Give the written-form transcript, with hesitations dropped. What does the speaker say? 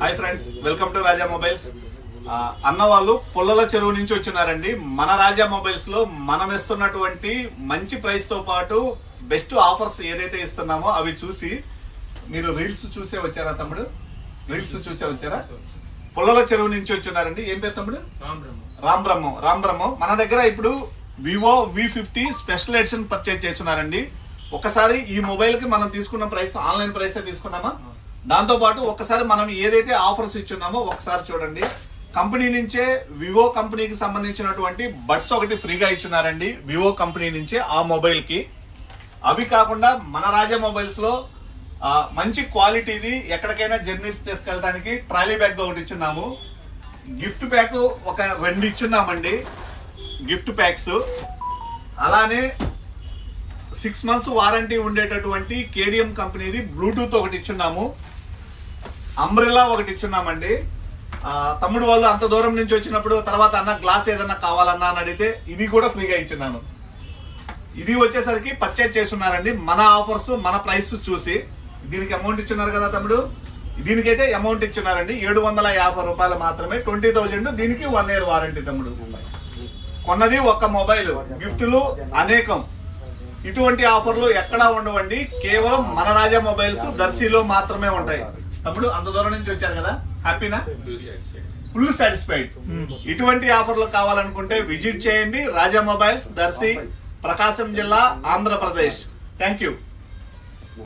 Hi friends, welcome to Raja mobiles. అన్న వాళ్ళు పుల్లల చెరువు నుంచి వచ్చినారండి. మన రాజా మొబైల్స్ లో మనం ఇస్తున్నటువంటి మంచి ప్రైస్ తో పాటు బెస్ట్ ఆఫర్స్ ఏదైతే ఇస్తున్నామో అవి చూసి మీరు రీల్స్ చూసే వచ్చారా తమ్ముడు? రీల్స్ చూసే వచ్చారా? పుల్లల చెరువు నుంచి వచ్చినారండి. ఏం పేరు తమ్ముడు? రామ్ బ్రహ్మం. మన దగ్గర ఇప్పుడు Vivo V50 special edition purchase చేస్తున్నారండి. ఒకసారి ఈ మొబైల్ కి మనం తీసుకున్న ప్రైస్ ఆన్లైన్ ప్రైస్ తీసుకున్నామా? దాంతో పాటు ఒకసారి మనం ఏదైతే ఆఫర్స్ ఇచ్చున్నామో ఒకసారి చూడండి. కంపెనీ నుంచే వివో కంపెనీకి సంబంధించినటువంటి బడ్స్ ఒకటి ఫ్రీగా ఇచ్చున్నారండి వివో కంపెనీ నుంచే ఆ మొబైల్ కి. అవి కాకుండా మన రాజా మొబైల్స్ లో మంచి క్వాలిటీది ఎక్కడికైనా జర్నీస్ తీసుకెళ్ళడానికి ట్రాలీ బ్యాగ్ ఒకటి ఇచ్చున్నాము. గిఫ్ట్ ప్యాక్ ఒక 2 ఇచ్చున్నామండి, గిఫ్ట్ ప్యాక్స్. అలానే 6 months వారంటీ ఉండేటటువంటి కేడిఎం కంపెనీది బ్లూటూత్ ఒకటి ఇచ్చున్నాము. అంబ్రెల్లా ఒకటి ఇచ్చున్నామండి. తమ్ముడు వాళ్ళు అంత దూరం నుంచి వచ్చినప్పుడు తర్వాత అన్న గ్లాస్ ఏదన్నా కావాలన్నా అని అడిగితే ఇది కూడా ఫ్రీగా ఇచ్చున్నాను. ఇది వచ్చేసరికి పర్చేజ్ చేస్తున్నారండి. మన ఆఫర్స్ మన ప్రైస్ చూసి దీనికి అమౌంట్ ఇచ్చున్నారు కదా తమ్ముడు, దీనికైతే అమౌంట్ ఇచ్చున్నారండి 750 రూపాయలు మాత్రమే. 20,000. దీనికి 1 year వారంటీ తమ్ముడు. కొన్నది ఒక్క మొబైల్, గిఫ్టులు అనేకం. ఇటువంటి ఆఫర్లు ఎక్కడా ఉండవండి, కేవలం మన రాజా మొబైల్స్ దర్శిలో మాత్రమే ఉంటాయి. తమ్ముడు అంత దూరం నుంచి వచ్చారు కదా, హ్యాపీనా? Full satisfied. ఇటువంటి ఆఫర్లు కావాలనుకుంటే విజిట్ చేయండి రాజా మొబైల్స్, దర్శి, ప్రకాశం జిల్లా, ఆంధ్రప్రదేశ్. Thank you.